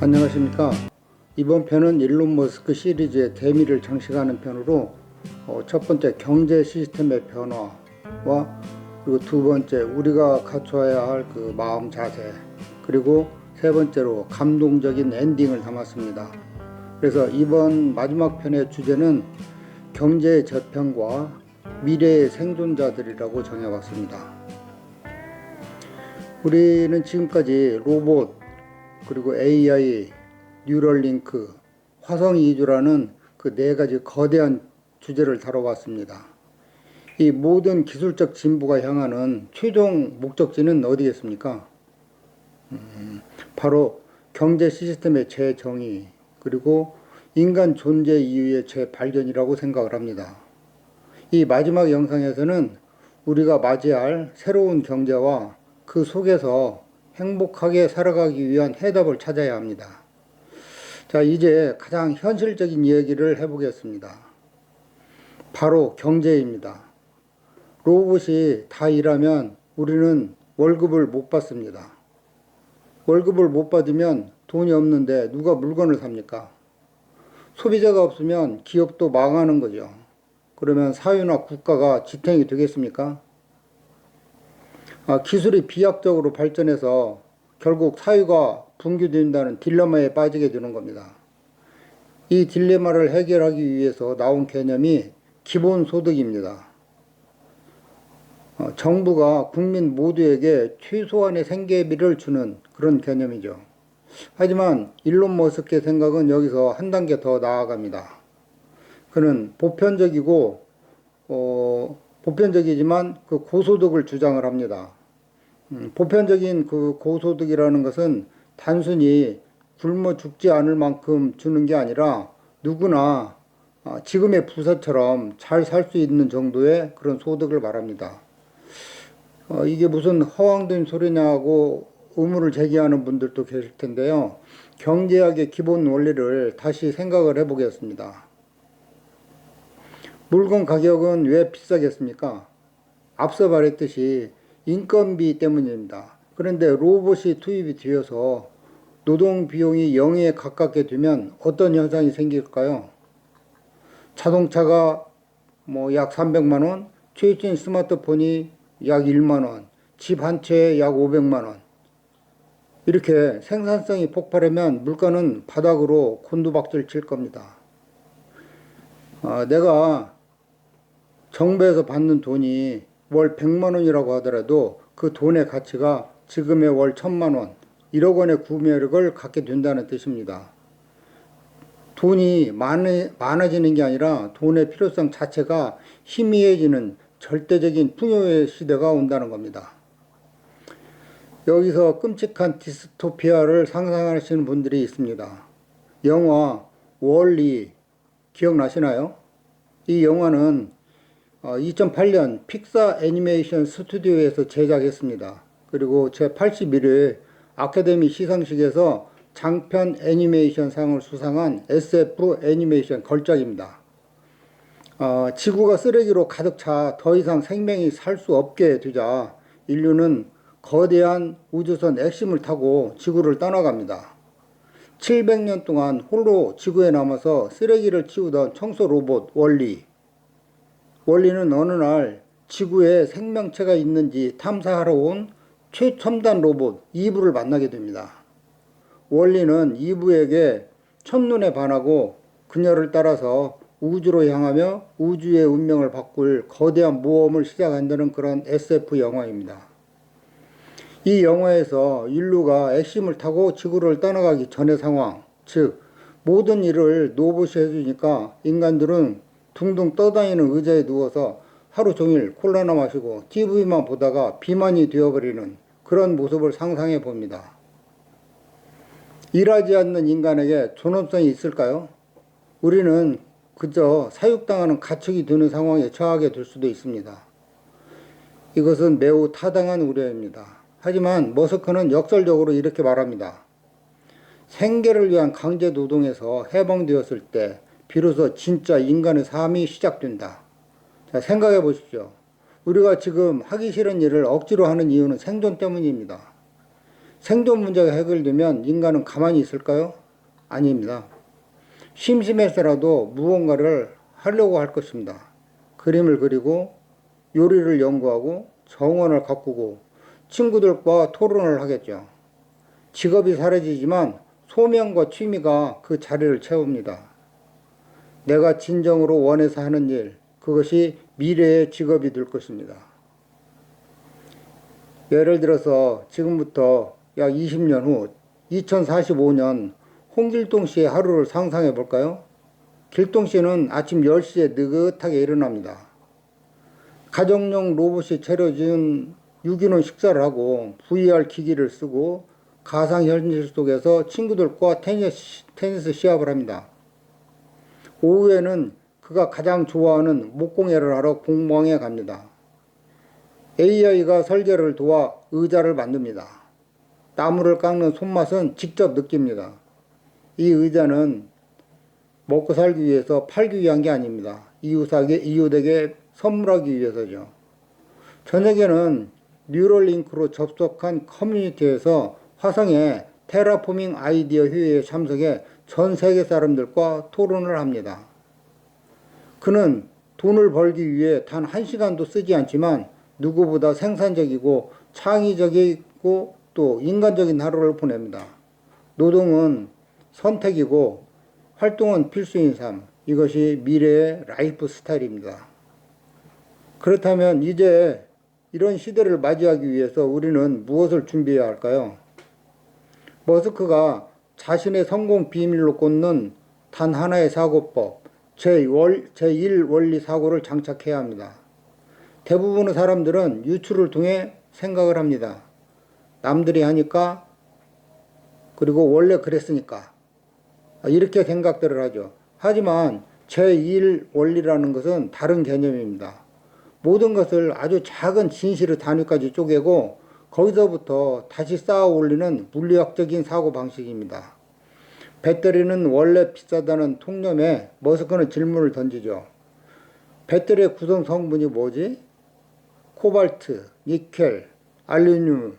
안녕하십니까. 이번 편은 일론 머스크 시리즈의 대미를 장식하는 편으로 첫 번째 경제 시스템의 변화와 그리고 두 번째 우리가 갖춰야 할 그 마음 자세, 그리고 세 번째로 감동적인 엔딩을 담았습니다. 그래서 이번 마지막 편의 주제는 경제의 저평과 미래의 생존자들이라고 정해봤습니다. 우리는 지금까지 로봇, 그리고 AI, 뉴럴링크, 화성 이주라는 그 네 가지 거대한 주제를 다뤄봤습니다. 이 모든 기술적 진보가 향하는 최종 목적지는 어디겠습니까? 바로 경제 시스템의 재정의, 그리고 인간 존재 이유의 재발견이라고 생각을 합니다. 이 마지막 영상에서는 우리가 맞이할 새로운 경제와 그 속에서 행복하게 살아가기 위한 해답을 찾아야 합니다. 자, 이제 가장 현실적인 이야기를 해보겠습니다. 바로 경제입니다. 로봇이 다 일하면 우리는 월급을 못 받습니다. 월급을 못 받으면 돈이 없는데 누가 물건을 삽니까? 소비자가 없으면 기업도 망하는 거죠. 그러면 사회나 국가가 지탱이 되겠습니까? 기술이 비약적으로 발전해서 결국 사회가 붕괴된다는 딜레마에 빠지게 되는 겁니다. 이 딜레마를 해결하기 위해서 나온 개념이 기본소득입니다. 정부가 국민 모두에게 최소한의 생계비를 주는 그런 개념이죠. 하지만 일론 머스크의 생각은 여기서 한 단계 더 나아갑니다. 그는 보편적이지만 그 고소득을 주장을 합니다. 보편적인 그 고소득이라는 것은 단순히 굶어 죽지 않을 만큼 주는 게 아니라 누구나 지금의 부자처럼 잘 살 수 있는 정도의 그런 소득을 말합니다. 이게 무슨 허황된 소리냐고 의문을 제기하는 분들도 계실 텐데요. 경제학의 기본 원리를 다시 생각을 해보겠습니다. 물건 가격은 왜 비싸겠습니까? 앞서 말했듯이 인건비 때문입니다. 그런데 로봇이 투입이 되어서 노동 비용이 0에 가깝게 되면 어떤 현상이 생길까요? 자동차가 약 300만 원, 최신 스마트폰이 약 1만 원, 집 한 채에 약 500만 원. 이렇게 생산성이 폭발하면 물가는 바닥으로 곤두박질 칠 겁니다. 내가 정부에서 받는 돈이 월 100만 원이라고 하더라도 그 돈의 가치가 지금의 월 1000만 원, 1억 원의 구매력을 갖게 된다는 뜻입니다. 돈이 많아지는 게 아니라 돈의 필요성 자체가 희미해지는 절대적인 풍요의 시대가 온다는 겁니다. 여기서 끔찍한 디스토피아를 상상하시는 분들이 있습니다. 영화 월리 기억나시나요? 이 영화는 2008년 픽사 애니메이션 스튜디오에서 제작했습니다. 그리고 제81회 아카데미 시상식에서 장편 애니메이션 상을 수상한 SF 애니메이션 걸작입니다. 지구가 쓰레기로 가득 차 더 이상 생명이 살 수 없게 되자 인류는 거대한 우주선 엑심을 타고 지구를 떠나갑니다. 700년 동안 홀로 지구에 남아서 쓰레기를 치우던 청소 로봇 월리는 어느 날 지구에 생명체가 있는지 탐사하러 온 최첨단 로봇 이브를 만나게 됩니다. 월리는 이브에게 첫눈에 반하고 그녀를 따라서 우주로 향하며 우주의 운명을 바꿀 거대한 모험을 시작한다는 그런 SF 영화입니다. 이 영화에서 인류가 엑심을 타고 지구를 떠나가기 전의 상황, 즉 모든 일을 로봇이 해주니까 인간들은 둥둥 떠다니는 의자에 누워서 하루 종일 콜라나 마시고 TV만 보다가 비만이 되어버리는 그런 모습을 상상해 봅니다. 일하지 않는 인간에게 존엄성이 있을까요? 우리는 그저 사육당하는 가축이 되는 상황에 처하게 될 수도 있습니다. 이것은 매우 타당한 우려입니다. 하지만 머스크는 역설적으로 이렇게 말합니다. 생계를 위한 강제 노동에서 해방되었을 때 비로소 진짜 인간의 삶이 시작된다. 자, 생각해 보십시오. 우리가 지금 하기 싫은 일을 억지로 하는 이유는 생존 때문입니다. 생존 문제가 해결되면 인간은 가만히 있을까요? 아닙니다. 심심해서라도 무언가를 하려고 할 것입니다. 그림을 그리고 요리를 연구하고 정원을 가꾸고 친구들과 토론을 하겠죠. 직업이 사라지지만 소명과 취미가 그 자리를 채웁니다. 내가 진정으로 원해서 하는 일, 그것이 미래의 직업이 될 것입니다. 예를 들어서 지금부터 약 20년 후 2045년 홍길동 씨의 하루를 상상해 볼까요? 길동 씨는 아침 10시에 느긋하게 일어납니다. 가정용 로봇이 차려준 유기농 식사를 하고 VR 기기를 쓰고 가상현실 속에서 친구들과 테니스 시합을 합니다. 오후에는 그가 가장 좋아하는 목공예를 하러 공방에 갑니다. AI가 설계를 도와 의자를 만듭니다. 나무를 깎는 손맛은 직접 느낍니다. 이 의자는 먹고 살기 위해서 팔기 위한 게 아닙니다. 이웃에게 선물하기 위해서죠. 저녁에는 뉴럴링크로 접속한 커뮤니티에서 화성의 테라포밍 아이디어 회의에 참석해 전 세계 사람들과 토론을 합니다. 그는 돈을 벌기 위해 단 1시간도 쓰지 않지만 누구보다 생산적이고 창의적이고 또 인간적인 하루를 보냅니다. 노동은 선택이고 활동은 필수인 삶. 이것이 미래의 라이프 스타일입니다. 그렇다면 이제 이런 시대를 맞이하기 위해서 우리는 무엇을 준비해야 할까요? 머스크가 자신의 성공 비밀로 꽂는 단 하나의 사고법, 제1 원리 사고를 장착해야 합니다. 대부분의 사람들은 유추를 통해 생각을 합니다. 남들이 하니까, 그리고 원래 그랬으니까 이렇게 생각들을 하죠. 하지만 제1 원리라는 것은 다른 개념입니다. 모든 것을 아주 작은 진실의 단위까지 쪼개고 거기서부터 다시 쌓아 올리는 물리학적인 사고방식입니다. 배터리는 원래 비싸다는 통념에 머스크는 질문을 던지죠. 배터리의 구성 성분이 뭐지? 코발트, 니켈, 알루미늄,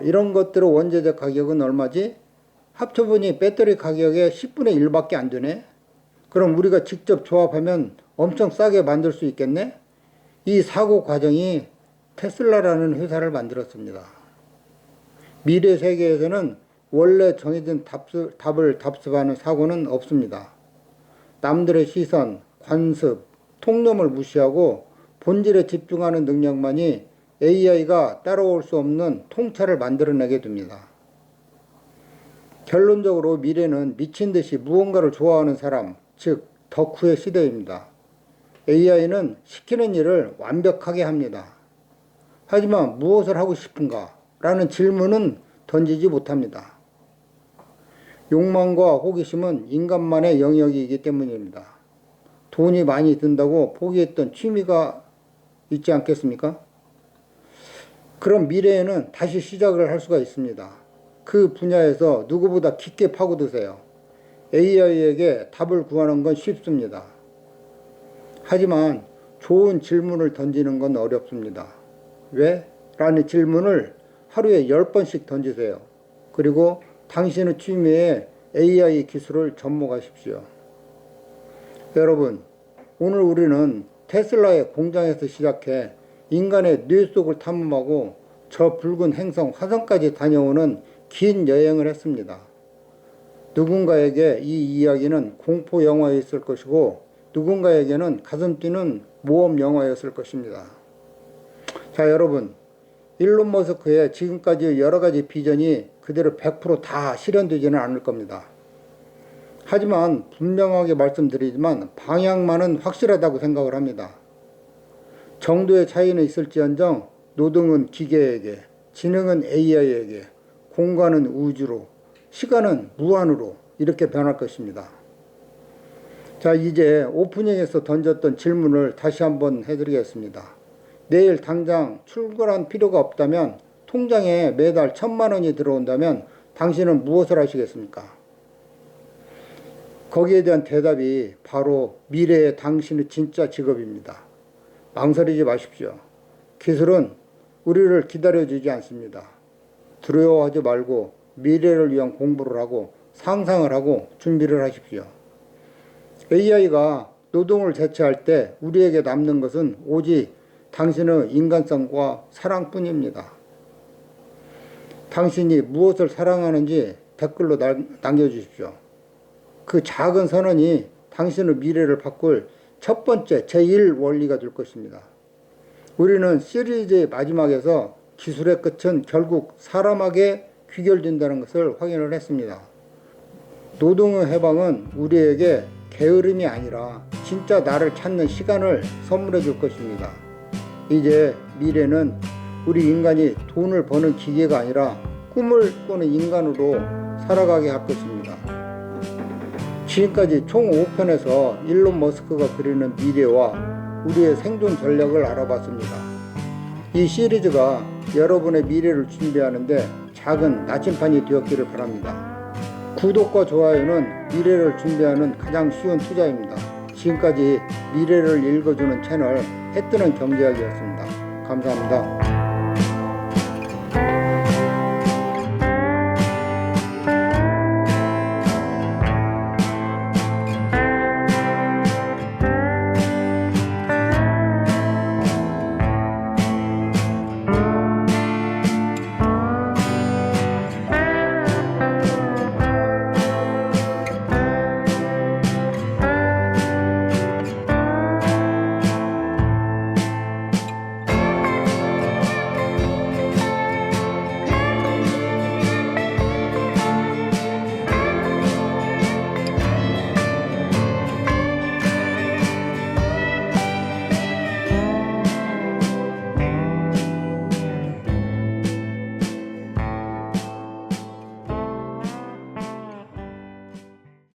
이런 것들의 원재적 가격은 얼마지? 합쳐보니 배터리 가격의 10분의 1밖에 안 되네? 그럼 우리가 직접 조합하면 엄청 싸게 만들 수 있겠네? 이 사고 과정이 테슬라라는 회사를 만들었습니다. 미래 세계에서는 원래 정해진 답을 답습하는 사고는 없습니다. 남들의 시선, 관습, 통념을 무시하고 본질에 집중하는 능력만이 AI가 따라올 수 없는 통찰을 만들어내게 됩니다. 결론적으로 미래는 미친 듯이 무언가를 좋아하는 사람, 즉 덕후의 시대입니다. AI는 시키는 일을 완벽하게 합니다. 하지만 무엇을 하고 싶은가? 라는 질문은 던지지 못합니다. 욕망과 호기심은 인간만의 영역이기 때문입니다. 돈이 많이 든다고 포기했던 취미가 있지 않겠습니까? 그럼 미래에는 다시 시작을 할 수가 있습니다. 그 분야에서 누구보다 깊게 파고드세요. AI에게 답을 구하는 건 쉽습니다. 하지만 좋은 질문을 던지는 건 어렵습니다. 왜? 라는 질문을 하루에 10번씩 던지세요. 그리고 당신의 취미에 AI 기술을 접목하십시오. 여러분, 오늘 우리는 테슬라의 공장에서 시작해 인간의 뇌 속을 탐험하고 저 붉은 행성 화성까지 다녀오는 긴 여행을 했습니다. 누군가에게 이 이야기는 공포 영화였을 것이고 누군가에게는 가슴 뛰는 모험 영화였을 것입니다. 자, 여러분, 일론 머스크의 지금까지 여러 가지 비전이 그대로 100%다 실현되지는 않을 겁니다. 하지만 분명하게 말씀드리지만 방향만은 확실하다고 생각을 합니다. 정도의 차이는 있을지언정 노동은 기계에게, 지능은 AI에게, 공간은 우주로, 시간은 무한으로 이렇게 변할 것입니다. 자, 이제 오프닝에서 던졌던 질문을 다시 한번 해드리겠습니다. 내일 당장 출근할 필요가 없다면, 통장에 매달 1,000만 원이 들어온다면 당신은 무엇을 하시겠습니까? 거기에 대한 대답이 바로 미래의 당신의 진짜 직업입니다. 망설이지 마십시오. 기술은 우리를 기다려주지 않습니다. 두려워하지 말고 미래를 위한 공부를 하고 상상을 하고 준비를 하십시오. AI가 노동을 대체할 때 우리에게 남는 것은 오직 당신의 인간성과 사랑뿐입니다. 당신이 무엇을 사랑하는지 댓글로 남겨주십시오. 그 작은 선언이 당신의 미래를 바꿀 첫 번째 제1 원리가 될 것입니다. 우리는 시리즈의 마지막에서 기술의 끝은 결국 사람에게 귀결된다는 것을 확인을 했습니다. 노동의 해방은 우리에게 게으름이 아니라 진짜 나를 찾는 시간을 선물해 줄 것입니다. 이제 미래는 우리 인간이 돈을 버는 기계가 아니라 꿈을 꾸는 인간으로 살아가게 할 것입니다. 지금까지 총 5편에서 일론 머스크가 그리는 미래와 우리의 생존 전략을 알아봤습니다. 이 시리즈가 여러분의 미래를 준비하는데 작은 나침반이 되었기를 바랍니다. 구독과 좋아요는 미래를 준비하는 가장 쉬운 투자입니다. 지금까지 미래를 읽어주는 채널 해뜨는 경제학이었습니다. 감사합니다.